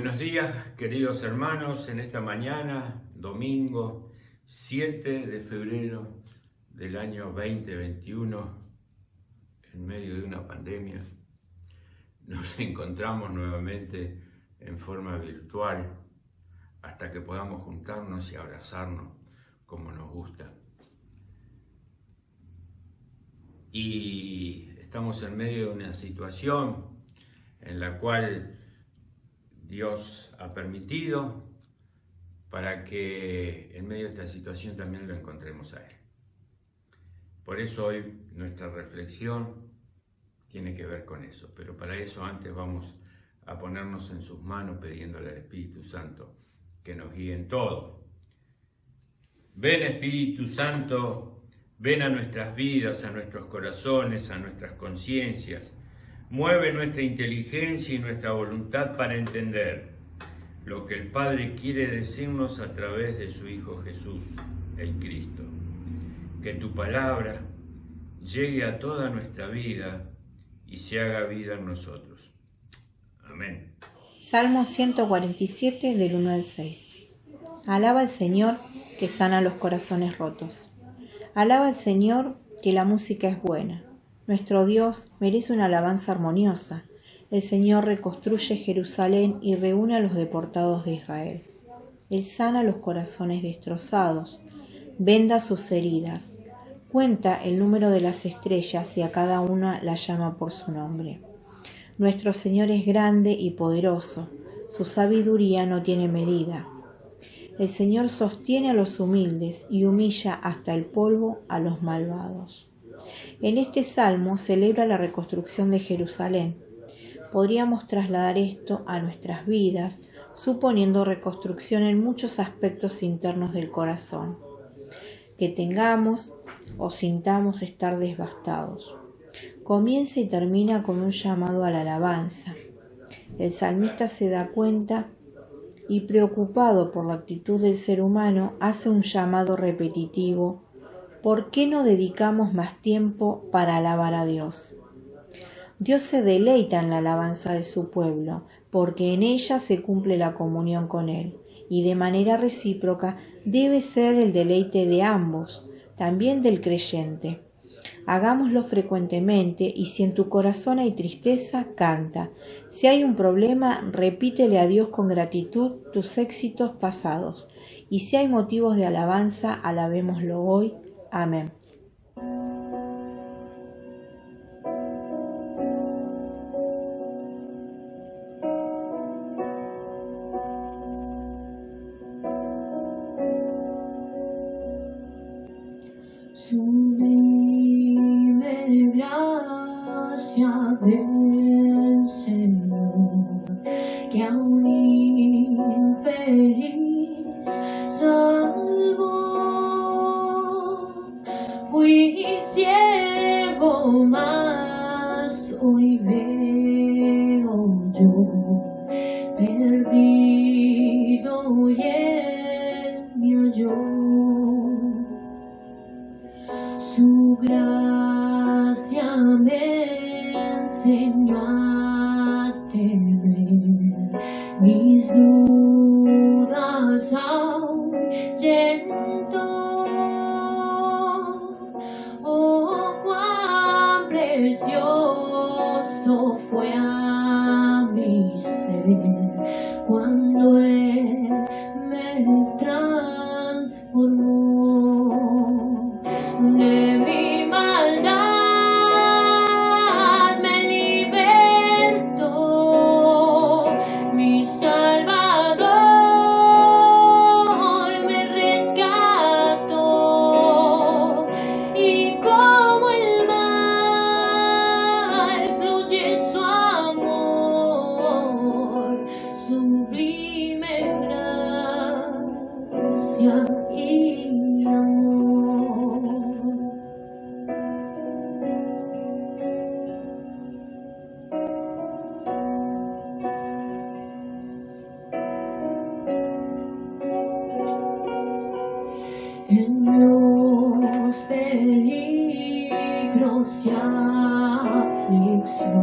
Buenos días, queridos hermanos, en esta mañana, domingo 7 de febrero del año 2021, en medio de una pandemia, nos encontramos nuevamente en forma virtual hasta que podamos juntarnos y abrazarnos como nos gusta. Y estamos en medio de una situación en la cual Dios ha permitido para que en medio de esta situación también lo encontremos a Él. Por eso hoy nuestra reflexión tiene que ver con eso, pero para eso antes vamos a ponernos en sus manos pidiéndole al Espíritu Santo que nos guíe en todo. Ven, Espíritu Santo, ven a nuestras vidas, a nuestros corazones, a nuestras conciencias. Mueve nuestra inteligencia y nuestra voluntad para entender lo que el Padre quiere decirnos a través de su Hijo Jesús, el Cristo. Que tu palabra llegue a toda nuestra vida y se haga vida en nosotros. Amén. Salmo 147 del 1 al 6. Alaba al Señor que sana los corazones rotos. Alaba al Señor que la música es buena. Nuestro Dios merece una alabanza armoniosa. El Señor reconstruye Jerusalén y reúne a los deportados de Israel. Él sana los corazones destrozados, venda sus heridas, cuenta el número de las estrellas y a cada una la llama por su nombre. Nuestro Señor es grande y poderoso, su sabiduría no tiene medida. El Señor sostiene a los humildes y humilla hasta el polvo a los malvados. En este salmo celebra la reconstrucción de Jerusalén. Podríamos trasladar esto a nuestras vidas, suponiendo reconstrucción en muchos aspectos internos del corazón, que tengamos o sintamos estar devastados. Comienza y termina con un llamado a la alabanza. El salmista se da cuenta y, preocupado por la actitud del ser humano, hace un llamado repetitivo. ¿Por qué no dedicamos más tiempo para alabar a Dios? Dios se deleita en la alabanza de su pueblo, porque en ella se cumple la comunión con Él, y de manera recíproca debe ser el deleite de ambos, también del creyente. Hagámoslo frecuentemente, y si en tu corazón hay tristeza, canta. Si hay un problema, repítele a Dios con gratitud tus éxitos pasados, y si hay motivos de alabanza, alabémoslo hoy. Amén. Sublime gracia del Señor, que a un infeliz salvó. Fui ciego, mas hoy veo yo, perdido y él me halló. Su gracia me enseñó a temer, mis dudas ahuyentó. Oh, cuán precioso fue a mi ser cuando Él me transformó. De mi maldad me libertó, mi Salvador me rescató, y como el mar fluye su amor, sublime gracia y amor. En los peligros y aflicción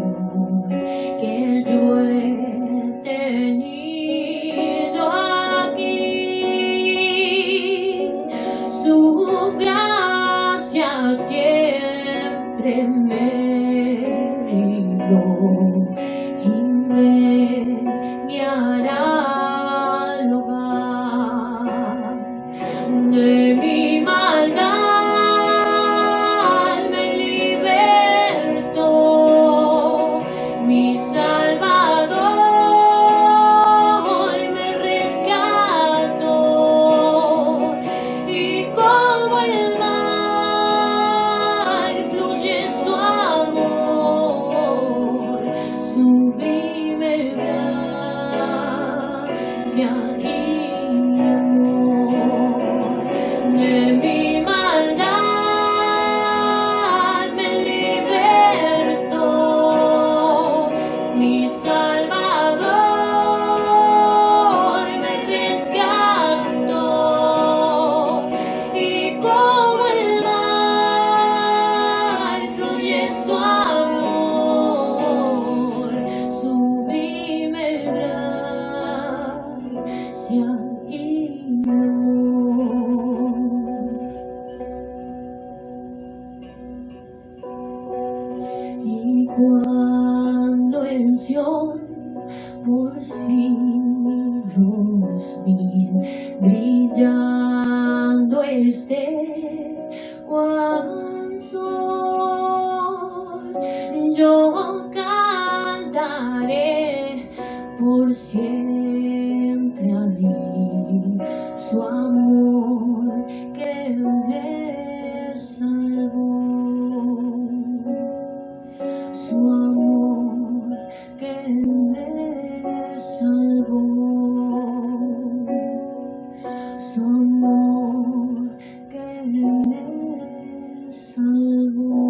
que yo he tenido, remedio y me guiará al hogar de mi maldad. Me libertó mi Salvador, me rescató, y como el mar fluye su amor, sublime gracia y amor. De mi maldad me libertó mi Salvador, me rescató, y como el mar fluye su amor, sublime gracia y amor. Y cuando en Sion por siglos mil brillando esté cual sol, yo cantaré por siempre a mí su amor que me salvó, su amor que me salvó, su amor que me salvó.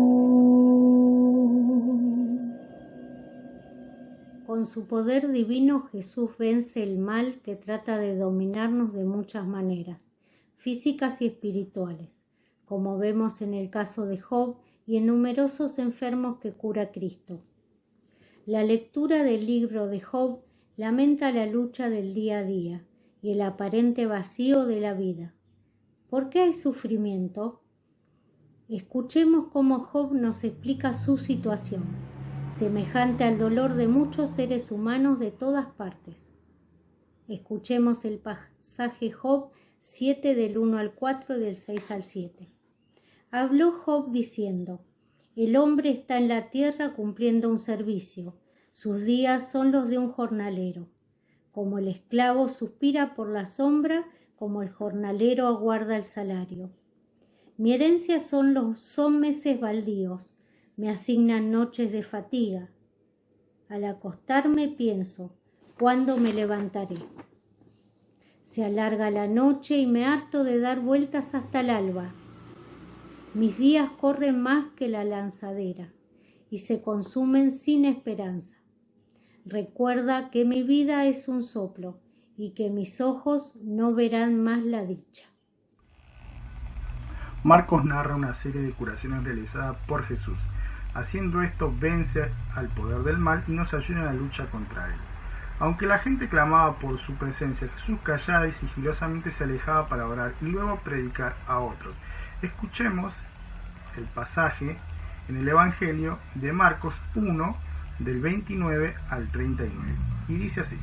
Con su poder divino, Jesús vence el mal que trata de dominarnos de muchas maneras, físicas y espirituales, como vemos en el caso de Job y en numerosos enfermos que cura Cristo. La lectura del libro de Job lamenta la lucha del día a día y el aparente vacío de la vida. ¿Por qué hay sufrimiento? Escuchemos cómo Job nos explica su situación, semejante al dolor de muchos seres humanos de todas partes. Escuchemos el pasaje Job 7 del 1 al 4 y del 6 al 7. Habló Job diciendo: el hombre está en la tierra cumpliendo un servicio, sus días son los de un jornalero. Como el esclavo suspira por la sombra, como el jornalero aguarda el salario. Mi herencia son meses baldíos, me asignan noches de fatiga. Al acostarme pienso, ¿cuándo me levantaré? Se alarga la noche y me harto de dar vueltas hasta el alba. Mis días corren más que la lanzadera y se consumen sin esperanza. Recuerda que mi vida es un soplo y que mis ojos no verán más la dicha. Marcos narra una serie de curaciones realizadas por Jesús. Haciendo esto vence al poder del mal y nos ayuda en la lucha contra él. Aunque la gente clamaba por su presencia, Jesús callada y sigilosamente se alejaba para orar y luego predicar a otros. Escuchemos el pasaje en el Evangelio de Marcos 1, del 29 al 39. Y dice así: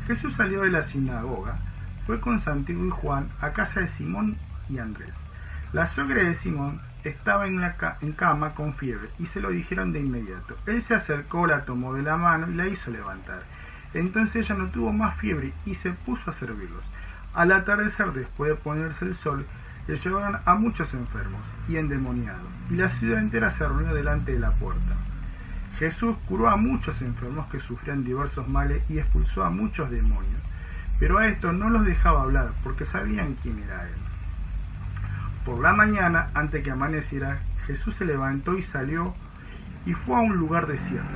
Jesús salió de la sinagoga, fue con Santiago y Juan a casa de Simón y Andrés. La suegra de Simón estaba en cama con fiebre y se lo dijeron de inmediato. Él se acercó, la tomó de la mano y la hizo levantar. Entonces ella no tuvo más fiebre y se puso a servirlos. Al atardecer, después de ponerse el sol, le llevaron a muchos enfermos y endemoniados, y la ciudad entera se reunió delante de la puerta. Jesús curó a muchos enfermos que sufrían diversos males y expulsó a muchos demonios, pero a estos no los dejaba hablar porque sabían quién era él. Por la mañana, antes que amaneciera, Jesús se levantó y salió y fue a un lugar desierto.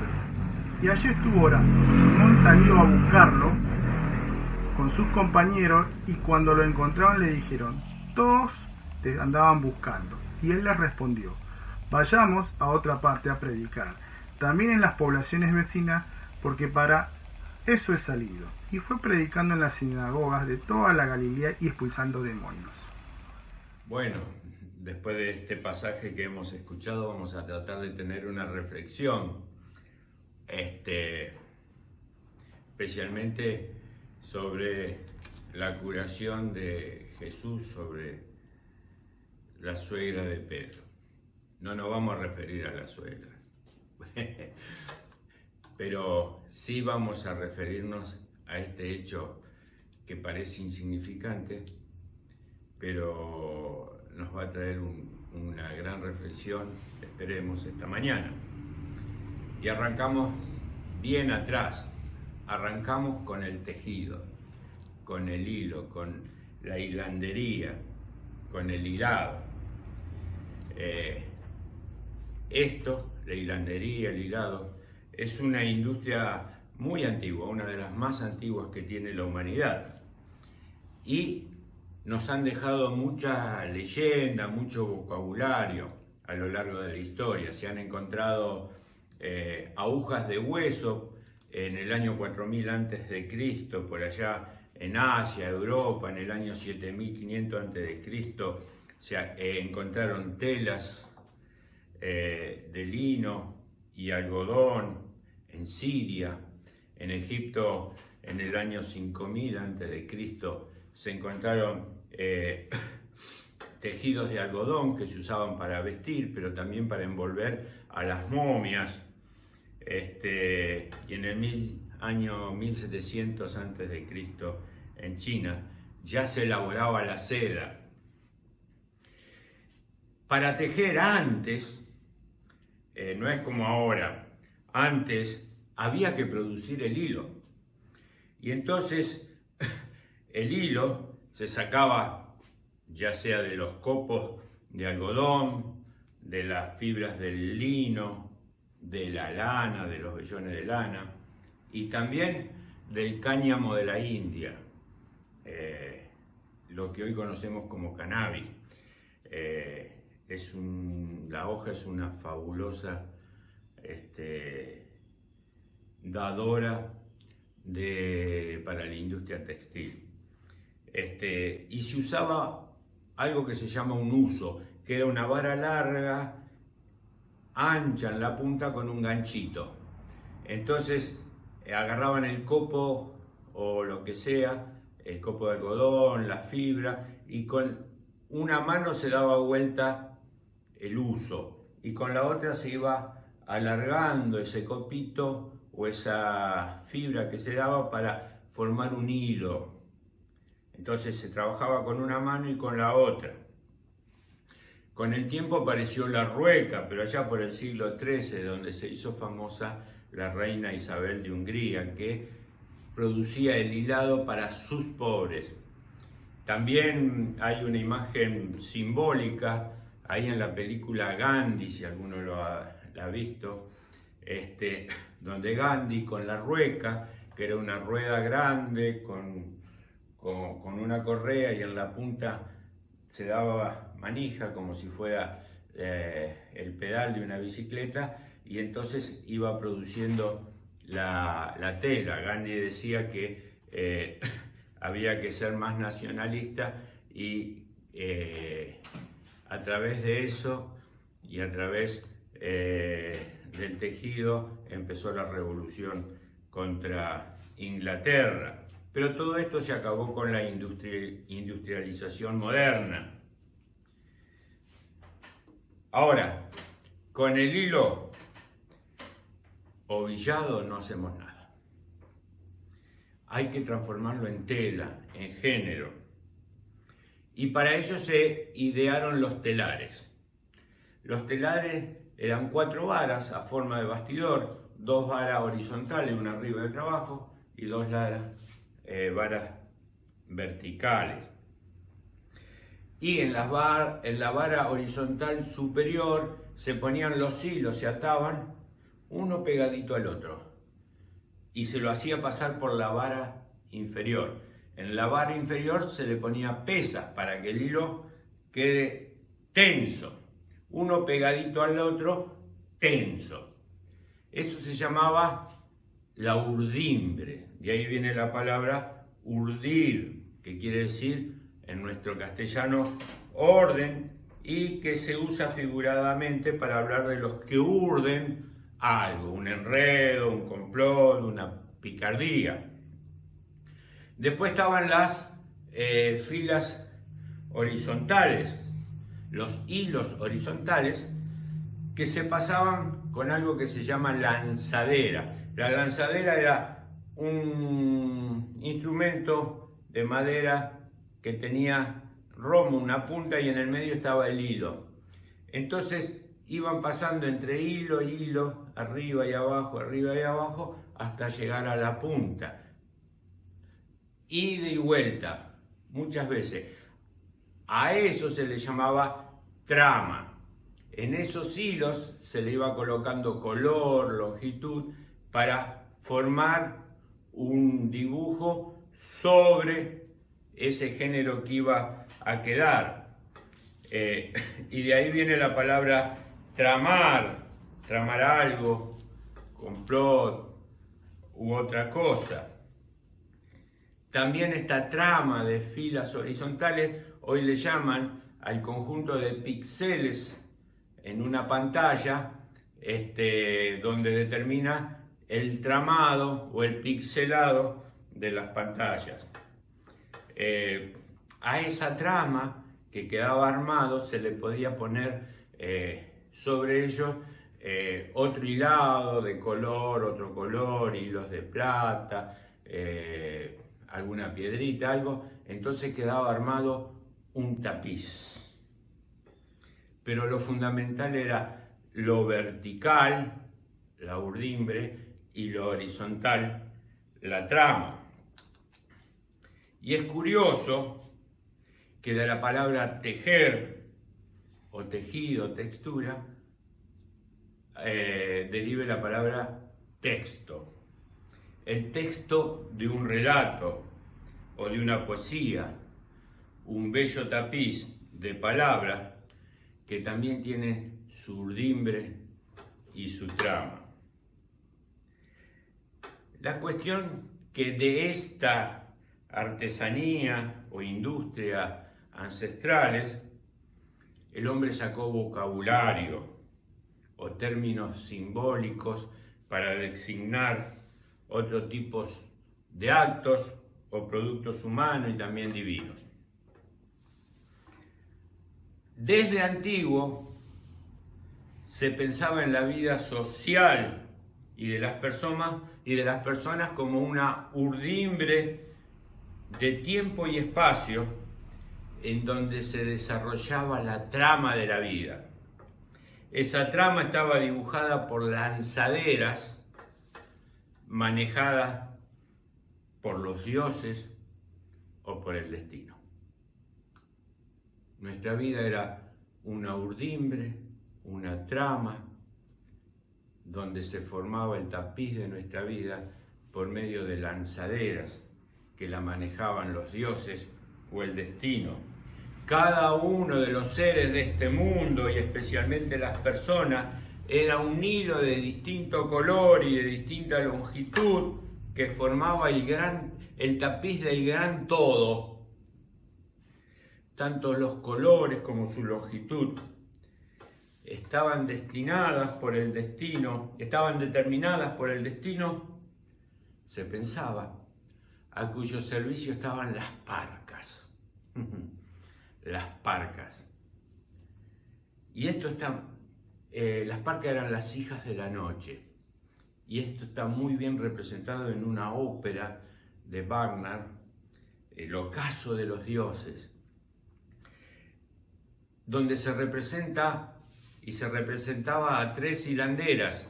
Y allí estuvo orando. Simón salió a buscarlo con sus compañeros y cuando lo encontraron le dijeron: todos te andaban buscando. Y él les respondió: vayamos a otra parte a predicar, también en las poblaciones vecinas, porque para eso he salido. Y fue predicando en las sinagogas de toda la Galilea y expulsando demonios. Bueno, después de este pasaje que hemos escuchado, vamos a tratar de tener una reflexión, especialmente sobre la curación de Jesús sobre la suegra de Pedro. No nos vamos a referir a la suegra, pero sí vamos a referirnos a este hecho que parece insignificante, pero nos va a traer una gran reflexión, esperemos, esta mañana. Y arrancamos bien atrás, arrancamos con el tejido, con el hilo, con la hilandería, con el hilado. La hilandería, el hilado, es una industria muy antigua, una de las más antiguas que tiene la humanidad. Y nos han dejado mucha leyenda, mucho vocabulario a lo largo de la historia. Se han encontrado agujas de hueso en el año 4000 a.C., por allá en Asia, Europa, en el año 7500 a.C., se encontraron telas de lino y algodón en Siria. En Egipto, en el año 5000 a.C., se encontraron tejidos de algodón que se usaban para vestir, pero también para envolver a las momias. Y en el año 1700 a.C., en China, ya se elaboraba la seda. Para tejer antes, no es como ahora, antes había que producir el hilo. Y entonces el hilo se sacaba ya sea de los copos de algodón, de las fibras del lino, de la lana, de los vellones de lana, y también del cáñamo de la India, lo que hoy conocemos como cannabis. La hoja es una fabulosa dadora para la industria textil. Y se usaba algo que se llama un uso, que era una vara larga, ancha en la punta con un ganchito. Entonces agarraban el copo o lo que sea, el copo de algodón, la fibra, y con una mano se daba vuelta el uso y con la otra se iba alargando ese copito o esa fibra que se daba para formar un hilo. Entonces se trabajaba con una mano y con la otra. Con el tiempo apareció la rueca, pero allá por el siglo XIII, donde se hizo famosa la reina Isabel de Hungría, que producía el hilado para sus pobres. También hay una imagen simbólica ahí en la película Gandhi, si alguno la ha visto, donde Gandhi con la rueca, que era una rueda grande con una correa y en la punta se daba manija como si fuera el pedal de una bicicleta, y entonces iba produciendo la tela. Gandhi decía que había que ser más nacionalista y a través de eso y a través del tejido empezó la revolución contra Inglaterra. Pero todo esto se acabó con la industrialización moderna. Ahora, con el hilo ovillado no hacemos nada. Hay que transformarlo en tela, en género. Y para ello se idearon los telares. Los telares eran 4 varas a forma de bastidor, 2 varas horizontales, una arriba del trabajo, y 2 varas verticales. Y en la vara horizontal superior se ponían los hilos, se ataban uno pegadito al otro y se lo hacía pasar por la vara inferior. En la vara inferior se le ponía pesas para que el hilo quede tenso, uno pegadito al otro, tenso. Eso se llamaba la urdimbre, de ahí viene la palabra urdir, que quiere decir en nuestro castellano orden y que se usa figuradamente para hablar de los que urden algo, un enredo, un complot, una picardía. Después estaban las filas horizontales, los hilos horizontales, que se pasaban con algo que se llama lanzadera. La lanzadera era un instrumento de madera que tenía romo, una punta, y en el medio estaba el hilo. Entonces iban pasando entre hilo y hilo, arriba y abajo, hasta llegar a la punta. Ida y vuelta, muchas veces. A eso se le llamaba trama. En esos hilos se le iba colocando color, longitud, para formar un dibujo sobre ese género que iba a quedar. Y de ahí viene la palabra tramar, tramar algo, complot u otra cosa. También esta trama de filas horizontales, hoy le llaman al conjunto de píxeles en una pantalla, donde determina el tramado o el pixelado de las pantallas. A esa trama que quedaba armado se le podía poner sobre ellos otro hilado de color, otro color, hilos de plata, alguna piedrita, algo. Entonces quedaba armado un tapiz. Pero lo fundamental era lo vertical, la urdimbre, y lo horizontal, la trama. Y es curioso que de la palabra tejer o tejido, textura, derive la palabra texto. El texto de un relato o de una poesía, un bello tapiz de palabras que también tiene su urdimbre y su trama. La cuestión que de esta artesanía o industria ancestrales, el hombre sacó vocabulario o términos simbólicos para designar otros tipos de actos o productos humanos y también divinos. Desde antiguo se pensaba en la vida social y de las personas como una urdimbre de tiempo y espacio en donde se desarrollaba la trama de la vida. Esa trama estaba dibujada por lanzaderas manejadas por los dioses o por el destino. Nuestra vida era una urdimbre, una trama, donde se formaba el tapiz de nuestra vida por medio de lanzaderas que la manejaban los dioses o el destino. Cada uno de los seres de este mundo, y especialmente las personas, era un hilo de distinto color y de distinta longitud que formaba el tapiz del gran todo. Tanto los colores como su longitud estaban determinadas por el destino, se pensaba, a cuyo servicio estaban las parcas. Las parcas. Y esto está, las parcas eran las hijas de la noche. Y esto está muy bien representado en una ópera de Wagner, El ocaso de los dioses, donde se representa y se representaba a 3 hilanderas.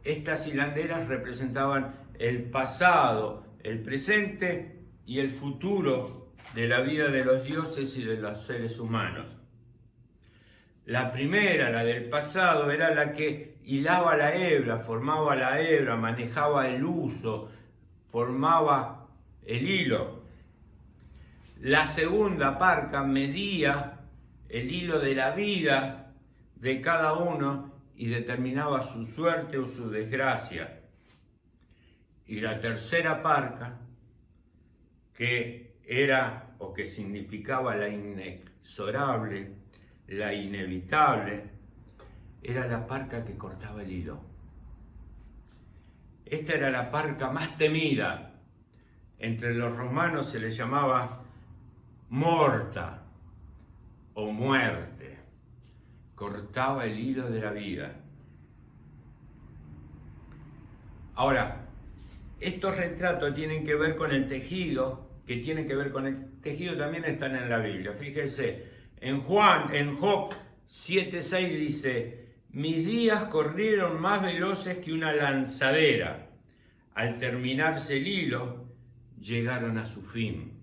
Estas hilanderas representaban el pasado, el presente y el futuro de la vida de los dioses y de los seres humanos. La primera, la del pasado, era la que hilaba la hebra, formaba la hebra, manejaba el uso, formaba el hilo. La segunda parca medía el hilo de la vida de cada uno y determinaba su suerte o su desgracia. Y la tercera parca, que era o que significaba la inexorable, la inevitable, era la parca que cortaba el hilo. Esta era la parca más temida. Entre los romanos se le llamaba morta o muerte. Cortaba el hilo de la vida. Ahora, estos retratos tienen que ver con el tejido, también están en la Biblia. Fíjense, en Job 7:6 dice: mis días corrieron más veloces que una lanzadera. Al terminarse el hilo, llegaron a su fin.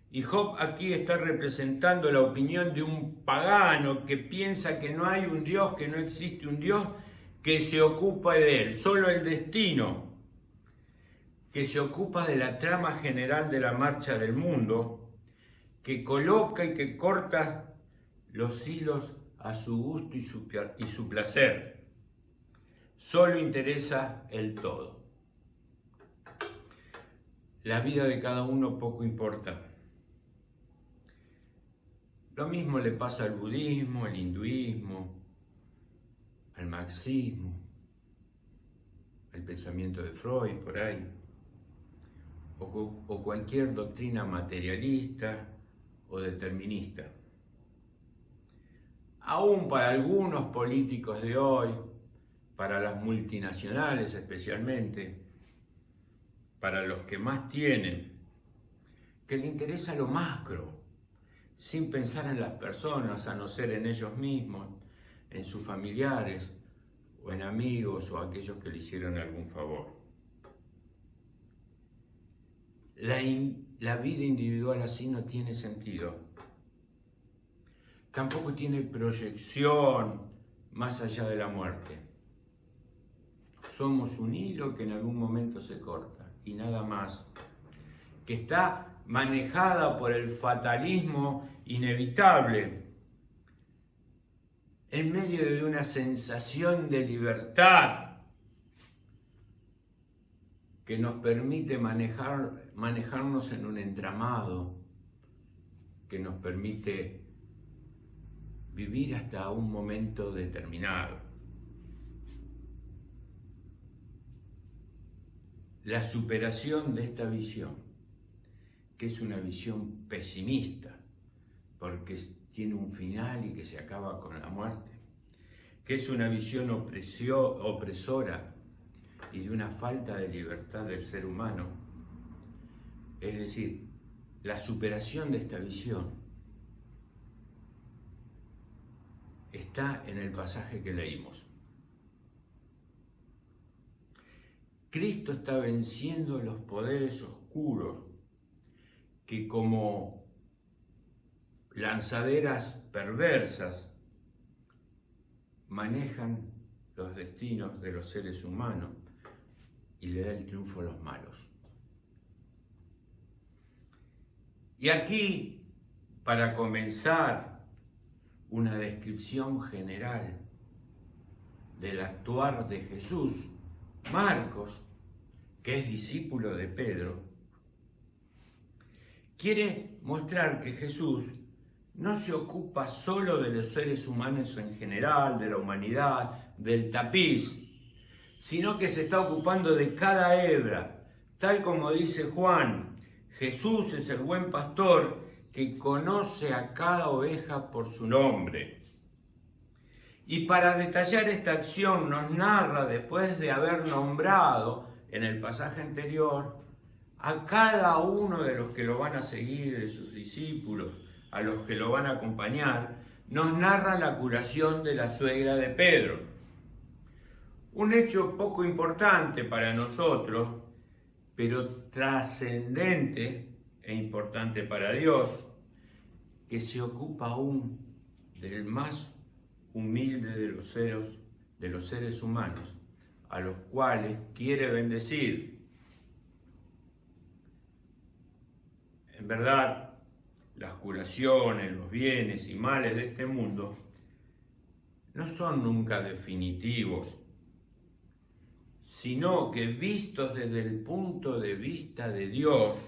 Y Job aquí está representando la opinión de un pagano que piensa que no hay un Dios, que no existe un Dios que se ocupa de él, solo el destino, que se ocupa de la trama general de la marcha del mundo, que coloca y que corta los hilos a su gusto y su placer. Solo interesa el todo. La vida de cada uno poco importa. Lo mismo le pasa al budismo, al hinduismo, al marxismo, al pensamiento de Freud, por ahí, o cualquier doctrina materialista o determinista. Aún para algunos políticos de hoy, para las multinacionales especialmente, para los que más tienen, que le interesa lo macro, sin pensar en las personas, a no ser en ellos mismos, en sus familiares, o en amigos, o aquellos que le hicieron algún favor. La vida individual así no tiene sentido. Tampoco tiene proyección más allá de la muerte. Somos un hilo que en algún momento se corta, y nada más. Que está manejada por el fatalismo inevitable, en medio de una sensación de libertad que nos permite manejarnos en un entramado, que nos permite vivir hasta un momento determinado. La superación de esta visión, que es una visión pesimista, porque tiene un final y que se acaba con la muerte, que es una visión opresora y de una falta de libertad del ser humano. Es decir, la superación de esta visión está en el pasaje que leímos. Cristo está venciendo los poderes oscuros que, como lanzaderas perversas, manejan los destinos de los seres humanos y le da el triunfo a los malos. Y aquí, para comenzar, una descripción general del actuar de Jesús, Marcos, que es discípulo de Pedro, quiere mostrar que Jesús no se ocupa solo de los seres humanos en general, de la humanidad, del tapiz, sino que se está ocupando de cada hebra, tal como dice Juan. Jesús es el buen pastor que conoce a cada oveja por su nombre. Y para detallar esta acción nos narra, después de haber nombrado en el pasaje anterior a cada uno de los que lo van a seguir, de sus discípulos, a los que lo van a acompañar, nos narra la curación de la suegra de Pedro. Un hecho poco importante para nosotros, pero trascendente e importante para Dios, que se ocupa aún del más humilde de los seres humanos, a los cuales quiere bendecir. En verdad, las curaciones, los bienes y males de este mundo no son nunca definitivos, sino que vistos desde el punto de vista de Dios,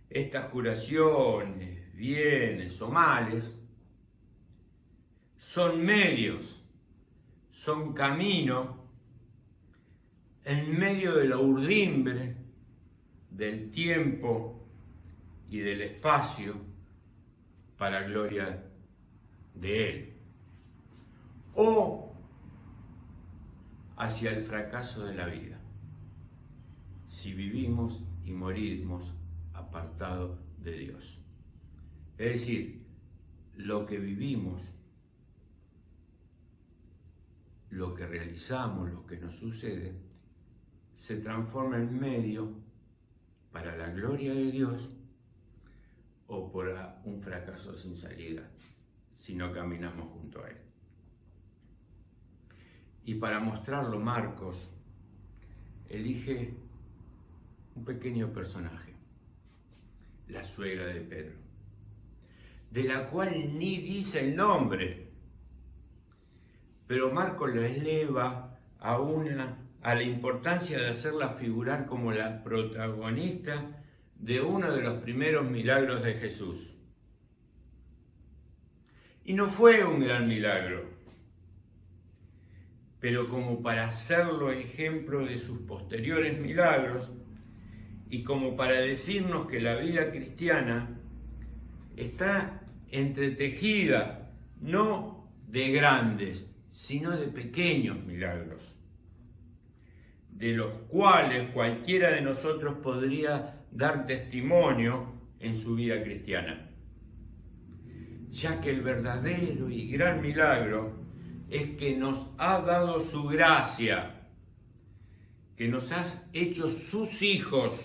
estas curaciones, bienes o males, son medios, son camino en medio de la urdimbre del tiempo y del espacio para gloria de Él, o hacia el fracaso de la vida, si vivimos y morimos apartados de Dios. Es decir, lo que vivimos, lo que realizamos, lo que nos sucede, se transforma en medio para la gloria de Dios o para un fracaso sin salida, si no caminamos junto a Él. Y para mostrarlo, Marcos elige un pequeño personaje, la suegra de Pedro, de la cual ni dice el nombre, pero Marcos lo eleva a la importancia de hacerla figurar como la protagonista de uno de los primeros milagros de Jesús. Y no fue un gran milagro, pero como para hacerlo ejemplo de sus posteriores milagros y como para decirnos que la vida cristiana está entretejida no de grandes, sino de pequeños milagros, de los cuales cualquiera de nosotros podría dar testimonio en su vida cristiana, ya que el verdadero y gran milagro es que nos ha dado su gracia, que nos ha hecho sus hijos,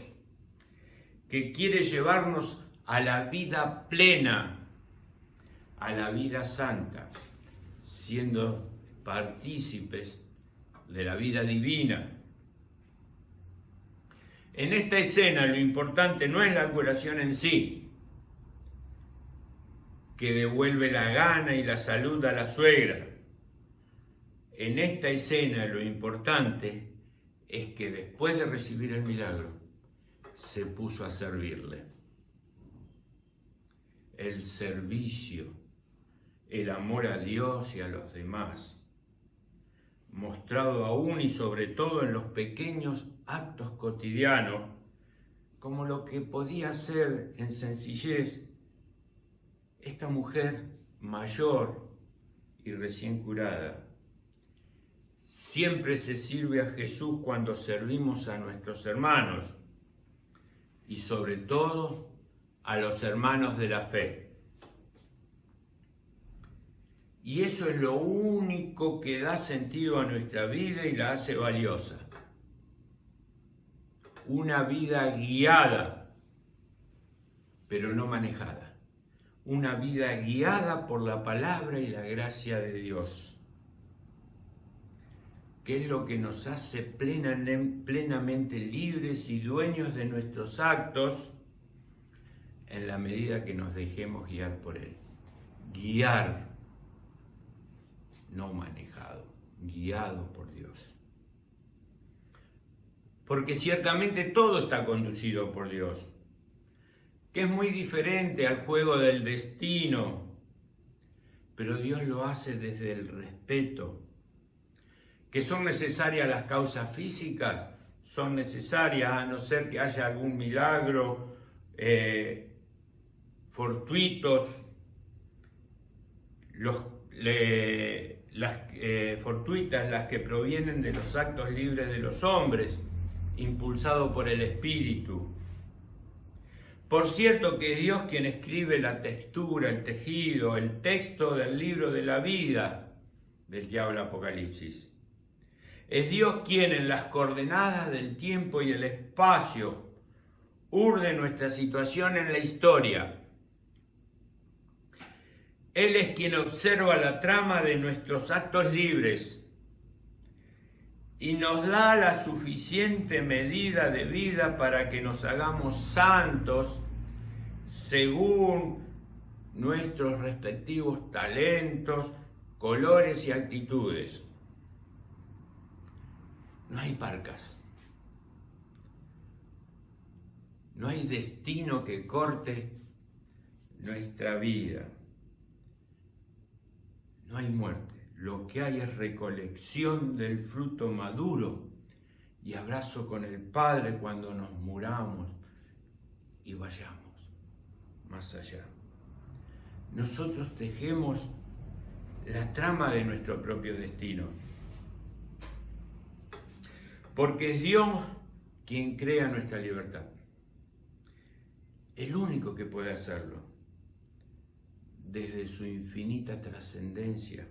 que quiere llevarnos a la vida plena, a la vida santa, siendo partícipes de la vida divina. En esta escena lo importante no es la curación en sí, que devuelve la gana y la salud a la suegra. En esta escena lo importante es que después de recibir el milagro, se puso a servirle. El servicio, el amor a Dios y a los demás, mostrado aún y sobre todo en los pequeños actos cotidianos, como lo que podía ser en sencillez esta mujer mayor y recién curada. Siempre se sirve a Jesús cuando servimos a nuestros hermanos y sobre todo a los hermanos de la fe. Y eso es lo único que da sentido a nuestra vida y la hace valiosa. Una vida guiada, pero no manejada. Una vida guiada por la palabra y la gracia de Dios, que es lo que nos hace plenamente libres y dueños de nuestros actos en la medida que nos dejemos guiar por Él. Guiar, no manejado, guiado por Dios. Porque ciertamente todo está conducido por Dios, que es muy diferente al juego del destino, pero Dios lo hace desde el respeto. Que son necesarias las causas físicas, son necesarias a no ser que haya algún milagro, fortuitos, fortuitas las que provienen de los actos libres de los hombres, impulsado por el Espíritu. Por cierto que es Dios quien escribe la textura, el tejido, el texto del libro de la vida del que habla Apocalipsis. Es Dios quien en las coordenadas del tiempo y el espacio urde nuestra situación en la historia. Él es quien observa la trama de nuestros actos libres y nos da la suficiente medida de vida para que nos hagamos santos según nuestros respectivos talentos, colores y actitudes. No hay parcas. No hay destino que corte nuestra vida. No hay muerte. Lo que hay es recolección del fruto maduro y abrazo con el Padre cuando nos muramos y vayamos más allá. Nosotros tejemos la trama de nuestro propio destino, porque es Dios quien crea nuestra libertad, el único que puede hacerlo, desde su infinita trascendencia.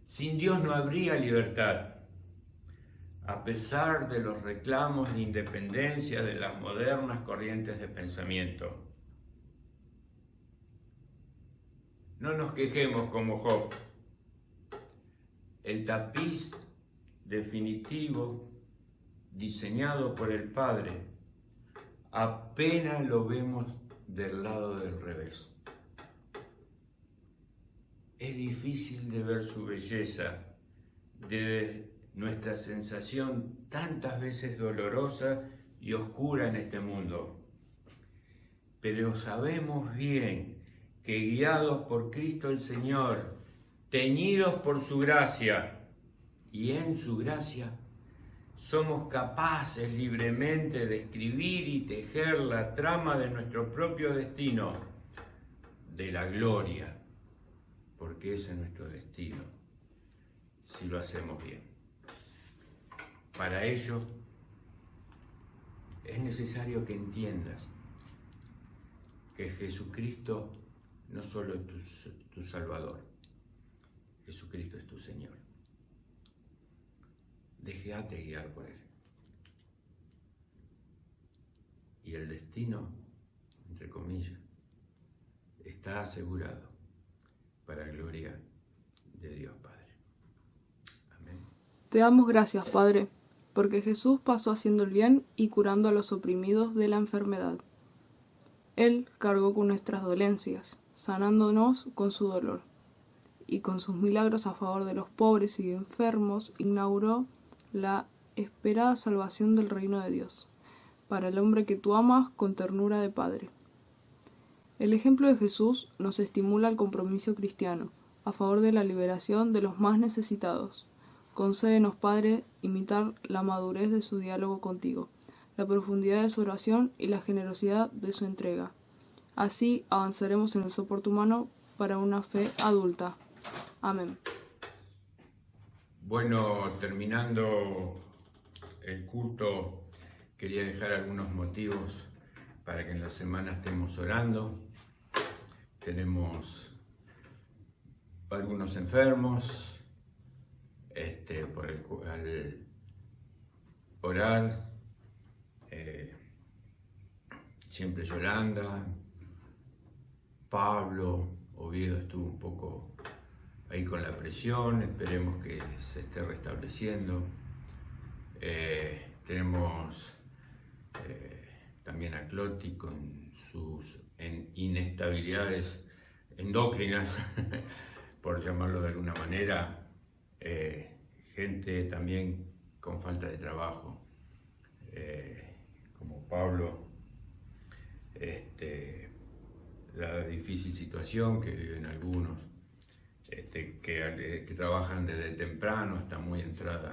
Sin Dios no habría libertad, a pesar de los reclamos de independencia de las modernas corrientes de pensamiento. No nos quejemos como Job. El tapiz definitivo, diseñado por el Padre, apenas lo vemos del lado del revés. Es difícil de ver su belleza, de nuestra sensación tantas veces dolorosa y oscura en este mundo. Pero sabemos bien que guiados por Cristo el Señor, teñidos por su gracia, y en su gracia, somos capaces libremente de escribir y tejer la trama de nuestro propio destino, de la gloria, porque ese es nuestro destino, si lo hacemos bien. Para ello, es necesario que entiendas que Jesucristo no solo es tu Salvador, Jesucristo es tu Señor. Déjate guiar por Él. Y el destino, entre comillas, está asegurado para gloria de Dios Padre. Amén. Te damos gracias, Padre, porque Jesús pasó haciendo el bien y curando a los oprimidos de la enfermedad. Él cargó con nuestras dolencias, sanándonos con su dolor, y con sus milagros a favor de los pobres y enfermos inauguró la esperada salvación del reino de Dios, para el hombre que tú amas con ternura de Padre. El ejemplo de Jesús nos estimula al compromiso cristiano, a favor de la liberación de los más necesitados. Concédenos, Padre, imitar la madurez de su diálogo contigo, la profundidad de su oración y la generosidad de su entrega. Así avanzaremos en el soporte humano para una fe adulta. Amén. Bueno, terminando el culto, quería dejar algunos motivos para que en la semana estemos orando. Tenemos algunos enfermos, al orar, siempre Yolanda, Pablo, Oviedo estuvo un poco ahí con la presión, esperemos que se esté restableciendo. Tenemos también a Cloti con sus inestabilidades endócrinas, por llamarlo de alguna manera, gente también con falta de trabajo, como Pablo, la difícil situación que viven algunos, que trabajan desde temprano hasta muy entrada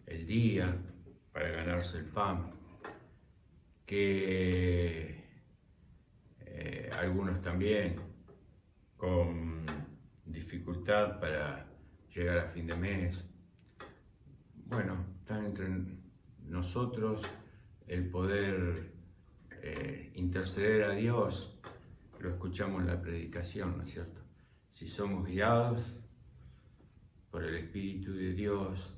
el día para ganarse el pan, que algunos también con dificultad para llegar a fin de mes. Bueno, está entre nosotros el poder interceder a Dios. Lo escuchamos en la predicación, ¿no es cierto? Si somos guiados por el Espíritu de Dios,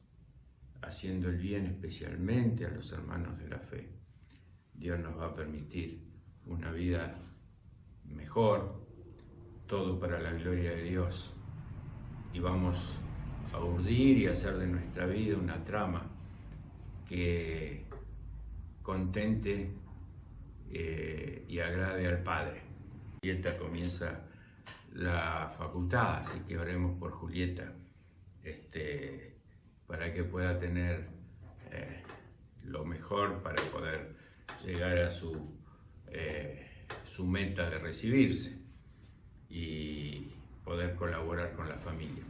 haciendo el bien especialmente a los hermanos de la fe, Dios nos va a permitir una vida mejor, todo para la gloria de Dios, y vamos a urdir y hacer de nuestra vida una trama que contente y agrade al Padre. Julieta comienza la facultad, así que oremos por Julieta, para que pueda tener lo mejor para poder llegar a su meta de recibirse y poder colaborar con la familia.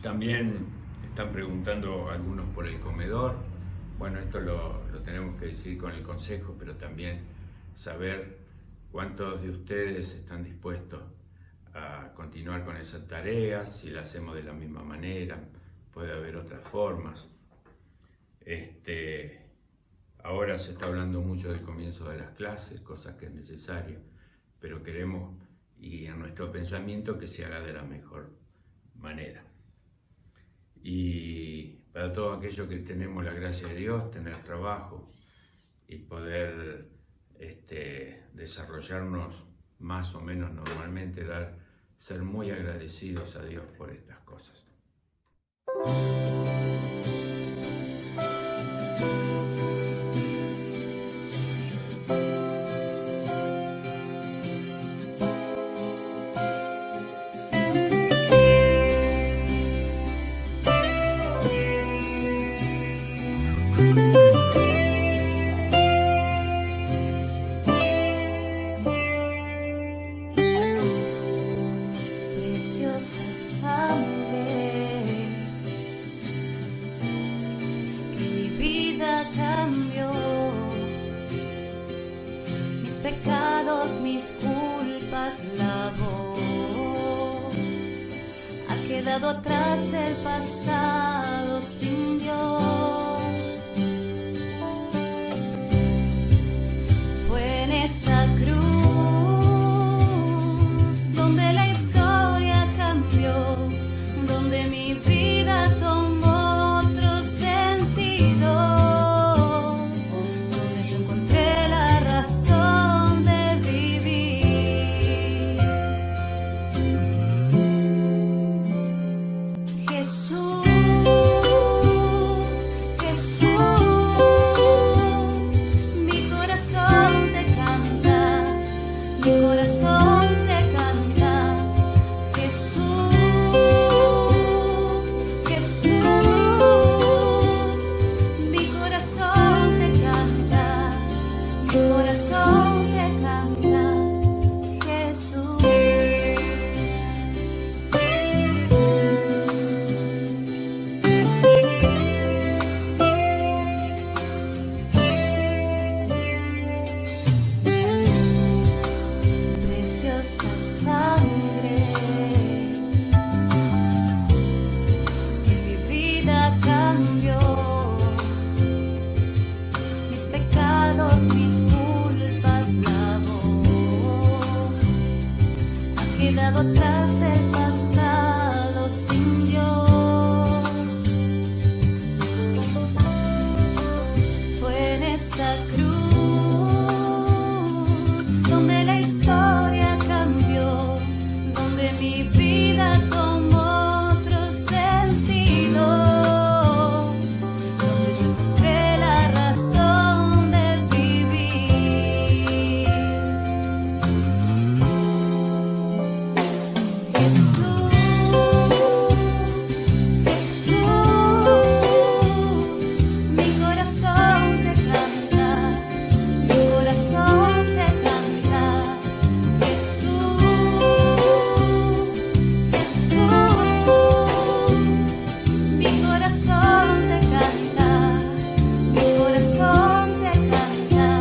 También están preguntando algunos por el comedor. Bueno, esto lo tenemos que decidir con el consejo, pero también saber cuántos de ustedes están dispuestos a continuar con esa tarea, si la hacemos de la misma manera, puede haber otras formas. Ahora se está hablando mucho del comienzo de las clases, cosa que es necesaria, pero queremos, y en nuestro pensamiento, que se haga de la mejor manera. Y para todos aquellos que tenemos la gracia de Dios, tener trabajo y poder desarrollarnos más o menos normalmente, ser muy agradecidos a Dios por estas cosas. Preciosa sangre que mi vida cambió, mis pecados, mis culpas lavó, ha quedado atrás el pasado sin Dios. Fue en esa cruz donde la historia cambió, donde mi vida tomó otro sentido, donde yo encontré la razón de vivir. Jesús, Jesús, mi corazón te canta, mi corazón te canta. Jesús, Jesús, mi corazón te canta, mi corazón te canta. Jesús. Preciosa sangre que mi vida cambió, mis pecados, mis culpas lavó, ha quedado atrás el pasado sin Dios. Fue en esa cruz donde la historia cambió, donde mi vida tomó otro sentido, donde yo encontré la razón de vivir. Jesús, Jesús, mi corazón te canta, mi corazón te canta. Jesús, Jesús, mi corazón te canta, mi corazón te canta.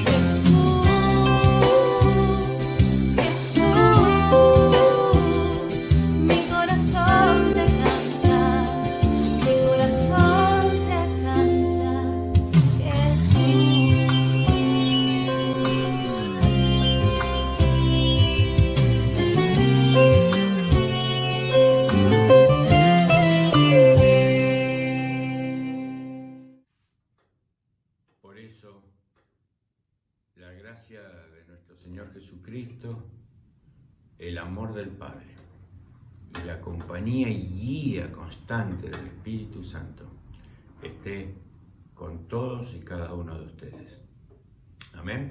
Jesús, Jesús, mi corazón te canta, mi corazón te canta. Jesús. Por eso, la gracia de nuestro Señor Jesucristo, el amor del Padre y la compañía y guía constante del Espíritu Santo esté con todos y cada uno de ustedes. Amén.